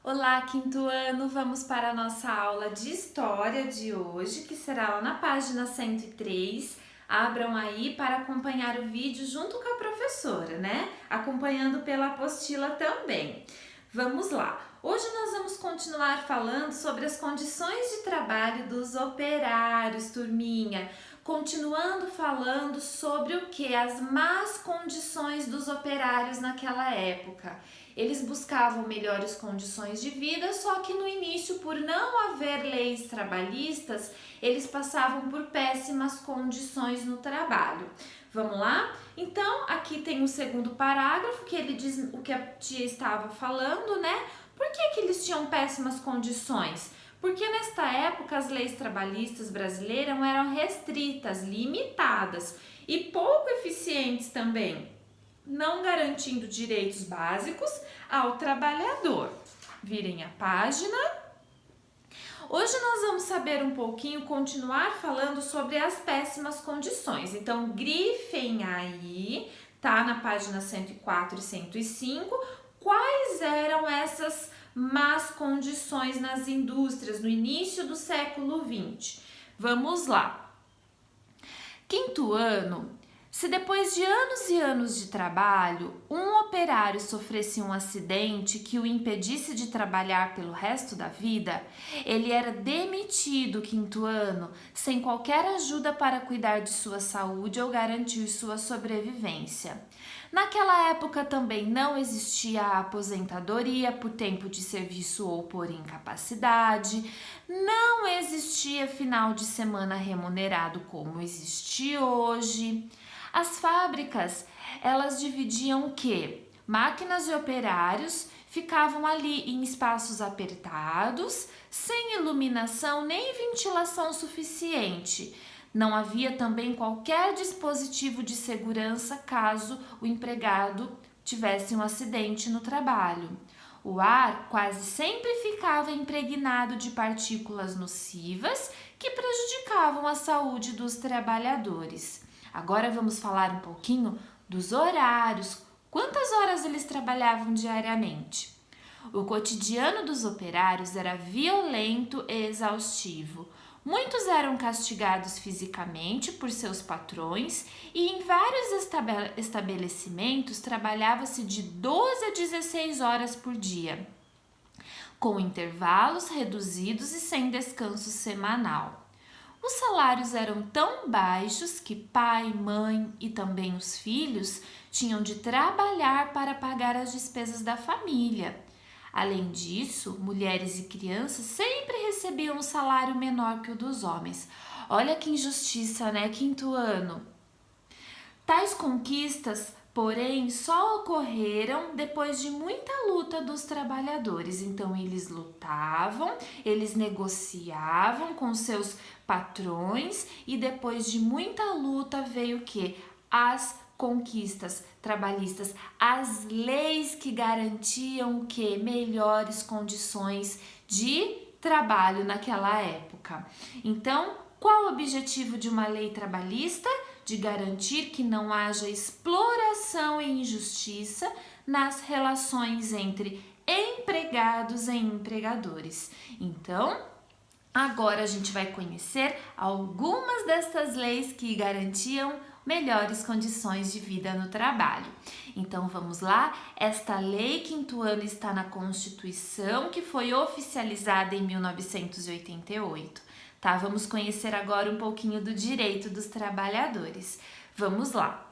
Olá, quinto ano! Vamos para a nossa aula de história de hoje, que será lá na página 103. Abram aí para acompanhar o vídeo junto com a professora, né? Acompanhando pela apostila também. Vamos lá! Hoje nós vamos continuar falando sobre as condições de trabalho dos operários, turminha. Continuando falando sobre o que? As más condições dos operários naquela época. Eles buscavam melhores condições de vida, só que no início, por não haver leis trabalhistas, eles passavam por péssimas condições no trabalho. Vamos lá? Então, aqui tem o segundo parágrafo, que ele diz o que a tia estava falando, né? Por que eles tinham péssimas condições? Porque nesta época as leis trabalhistas brasileiras eram restritas, limitadas e pouco eficientes também, não garantindo direitos básicos ao trabalhador. Virem a página. Hoje nós vamos saber um pouquinho, continuar falando sobre as péssimas condições. Então, grifem aí, tá? Na página 104 e 105, quais eram essas más condições nas indústrias no início do século XX. Vamos lá. Quinto ano. Se depois de anos e anos de trabalho, um operário sofresse um acidente que o impedisse de trabalhar pelo resto da vida, ele era demitido quinto ano, sem qualquer ajuda para cuidar de sua saúde ou garantir sua sobrevivência. Naquela época também não existia a aposentadoria por tempo de serviço ou por incapacidade, não existia final de semana remunerado como existe hoje. As fábricas, elas dividiam o quê? Máquinas e operários ficavam ali em espaços apertados, sem iluminação nem ventilação suficiente. Não havia também qualquer dispositivo de segurança caso o empregado tivesse um acidente no trabalho. O ar quase sempre ficava impregnado de partículas nocivas que prejudicavam a saúde dos trabalhadores. Agora vamos falar um pouquinho dos horários. Quantas horas eles trabalhavam diariamente? O cotidiano dos operários era violento e exaustivo. Muitos eram castigados fisicamente por seus patrões e em vários estabelecimentos trabalhava-se de 12 a 16 horas por dia, com intervalos reduzidos e sem descanso semanal. Os salários eram tão baixos que pai, mãe e também os filhos tinham de trabalhar para pagar as despesas da família. Além disso, mulheres e crianças sempre recebiam um salário menor que o dos homens. Olha que injustiça, né? Quinto ano. Tais conquistas, porém, só ocorreram depois de muita luta dos trabalhadores. Então, eles lutavam, eles negociavam com seus patrões e depois de muita luta veio o quê? As conquistas trabalhistas, as leis que garantiam o quê? Melhores condições de trabalho naquela época. Então, qual o objetivo de uma lei trabalhista? De garantir que não haja exploração e injustiça nas relações entre empregados e empregadores. Então, agora a gente vai conhecer algumas destas leis que garantiam melhores condições de vida no trabalho. Então vamos lá, esta lei quinto ano está na Constituição, que foi oficializada em 1988. Tá, vamos conhecer agora um pouquinho do direito dos trabalhadores. Vamos lá.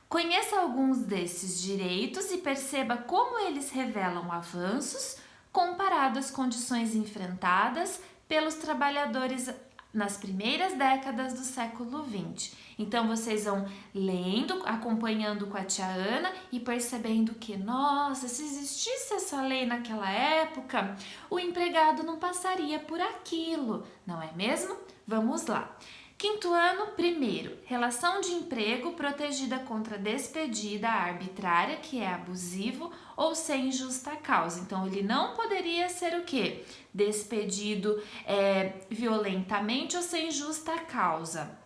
Conheça alguns desses direitos e perceba como eles revelam avanços comparado às condições enfrentadas pelos trabalhadores nas primeiras décadas do século XX. Então, vocês vão lendo, acompanhando com a tia Ana e percebendo que, nossa, se existisse essa lei naquela época, o empregado não passaria por aquilo, não é mesmo? Vamos lá. Quinto ano, primeiro, relação de emprego protegida contra despedida arbitrária, que é abusivo ou sem justa causa. Então, ele não poderia ser o quê? Despedido violentamente ou sem justa causa.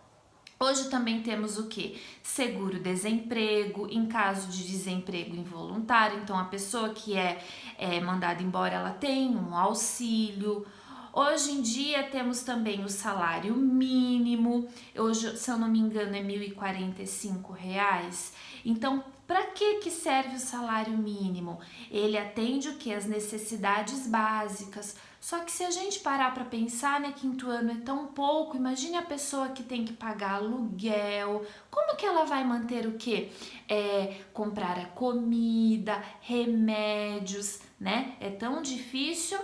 Hoje também temos o que? Seguro-desemprego, em caso de desemprego involuntário. Então, a pessoa que é mandada embora, ela tem um auxílio. Hoje em dia temos também o salário mínimo. Hoje, se eu não me engano, é R$ 1.045. Então, para que serve o salário mínimo? Ele atende o que? As necessidades básicas. Só que se a gente parar para pensar, né, quinto ano é tão pouco, imagine a pessoa que tem que pagar aluguel, como que ela vai manter o quê? Comprar a comida, remédios, né? É tão difícil.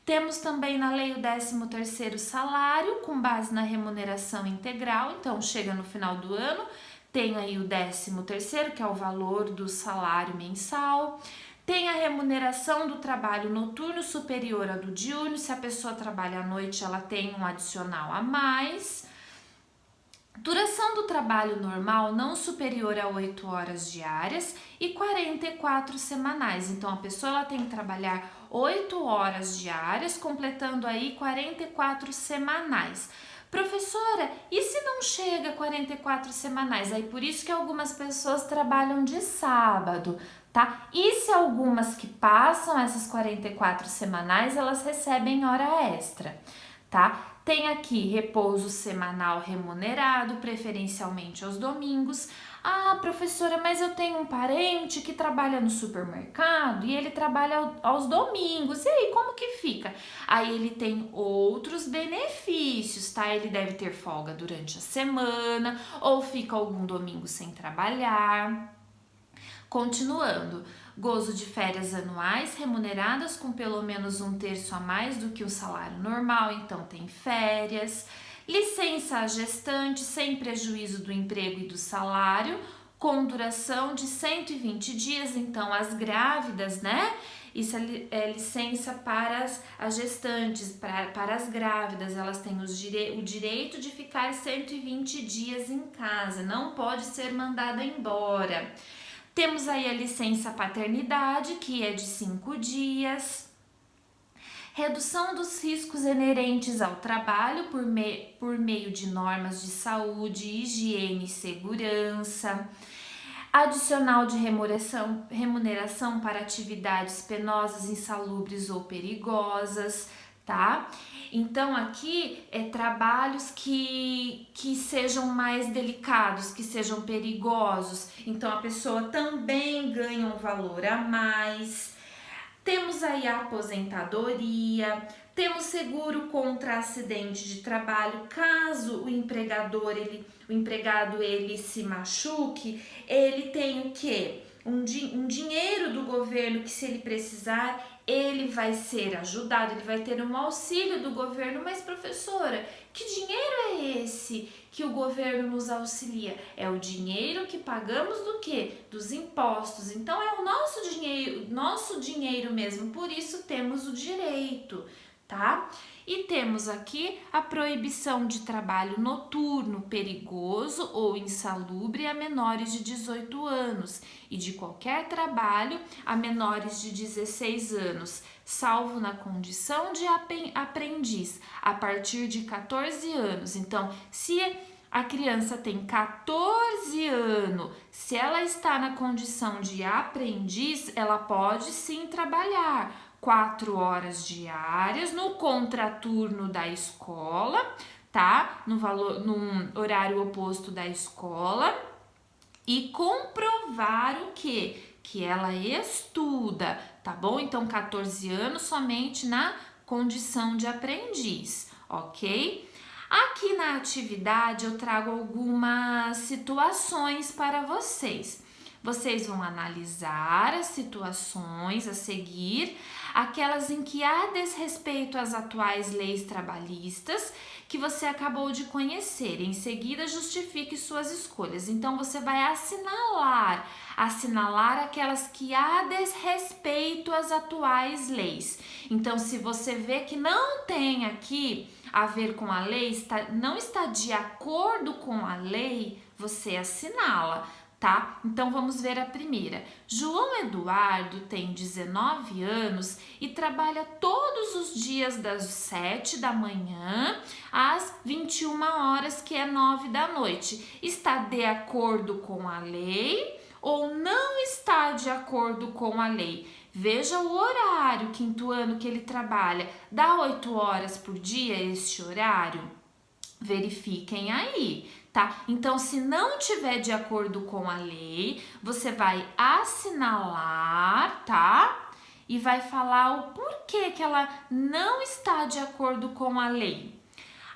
Temos também na lei o 13º salário, com base na remuneração integral, então chega no final do ano, tem aí o 13º, que é o valor do salário mensal. Tem a remuneração do trabalho noturno superior ao do diurno. Se a pessoa trabalha à noite, ela tem um adicional a mais. Duração do trabalho normal não superior a 8 horas diárias e 44 semanais. Então, a pessoa ela tem que trabalhar 8 horas diárias, completando aí 44 semanais. Professora, e se não chega a 44 semanais? Aí por isso que algumas pessoas trabalham de sábado, tá? E se algumas que passam essas 44 semanais, elas recebem hora extra, tá? Tem aqui repouso semanal remunerado, preferencialmente aos domingos. Ah, professora, mas eu tenho um parente que trabalha no supermercado e ele trabalha aos domingos. E aí, como que fica? Aí ele tem outros benefícios, tá? Ele deve ter folga durante a semana ou fica algum domingo sem trabalhar. Continuando, gozo de férias anuais remuneradas com pelo menos 1/3 a mais do que o salário normal, então tem férias. Licença à gestante sem prejuízo do emprego e do salário, com duração de 120 dias, então as grávidas, né? Isso é licença para as gestantes, para as grávidas, elas têm o direito de ficar 120 dias em casa, não pode ser mandada embora. Temos aí a licença paternidade, que é de 5 dias. Redução dos riscos inerentes ao trabalho por meio de normas de saúde, higiene e segurança. Adicional de remuneração para atividades penosas, insalubres ou perigosas, tá? Então aqui trabalhos que sejam mais delicados, que sejam perigosos, então a pessoa também ganha um valor a mais. Temos aí a aposentadoria, temos seguro contra acidente de trabalho, caso o empregado ele se machuque, ele tem o quê? Um dinheiro do governo que, se ele precisar, ele vai ser ajudado, ele vai ter um auxílio do governo. Mas professora, que dinheiro é esse que o governo nos auxilia? É o dinheiro que pagamos do quê? Dos impostos. Então é o nosso dinheiro mesmo, por isso temos o direito, tá? E temos aqui a proibição de trabalho noturno, perigoso ou insalubre a menores de 18 anos e de qualquer trabalho a menores de 16 anos, salvo na condição de aprendiz a partir de 14 anos. Então, se a criança tem 14 anos, se ela está na condição de aprendiz, ela pode sim trabalhar 4 horas diárias no contraturno da escola, tá? Num horário oposto da escola, e comprovar o quê? Que ela estuda, tá bom? Então, 14 anos somente na condição de aprendiz, ok? Aqui na atividade eu trago algumas situações para vocês. Vocês vão analisar as situações a seguir, aquelas em que há desrespeito às atuais leis trabalhistas que você acabou de conhecer. Em seguida, justifique suas escolhas. Então, você vai assinalar aquelas que há desrespeito às atuais leis. Então, se você vê que não tem aqui a ver com a lei, não está de acordo com a lei, você assinala, tá? Então vamos ver a primeira. João Eduardo tem 19 anos e trabalha todos os dias das 7 da manhã às 21 horas, que é 9 da noite. Está de acordo com a lei ou não está de acordo com a lei? Veja o horário, quinto ano, que ele trabalha. Dá 8 horas por dia este horário? Verifiquem aí, tá? Então, se não tiver de acordo com a lei, você vai assinalar, tá? E vai falar o porquê que ela não está de acordo com a lei.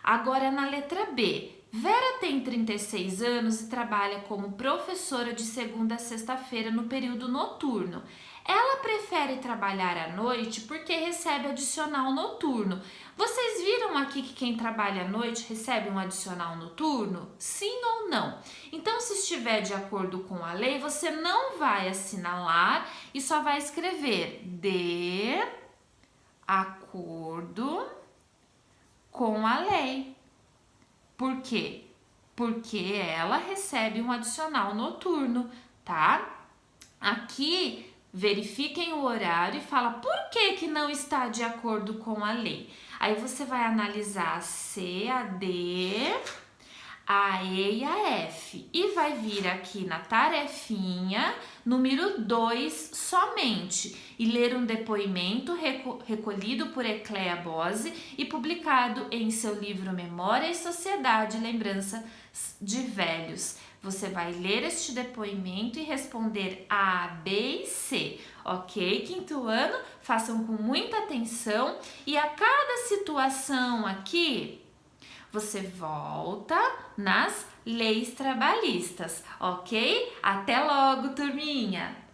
Agora, na letra B, Vera tem 36 anos e trabalha como professora de segunda a sexta-feira no período noturno. Ela prefere trabalhar à noite porque recebe adicional noturno. Vocês viram aqui que quem trabalha à noite recebe um adicional noturno? Sim ou não? Então, se estiver de acordo com a lei, você não vai assinalar e só vai escrever de acordo com a lei. Por quê? Porque ela recebe um adicional noturno, tá? Aqui, verifiquem o horário e fala por que não está de acordo com a lei. Aí você vai analisar a C, a D, a E e a F. E vai vir aqui na tarefinha, número 2 somente. E ler um depoimento recolhido por Ecléa Bose e publicado em seu livro Memória e Sociedade, Lembranças de Velhos. Você vai ler este depoimento e responder A, B e C, ok? Quinto ano, façam com muita atenção e a cada situação aqui, você volta nas leis trabalhistas, ok? Até logo, turminha!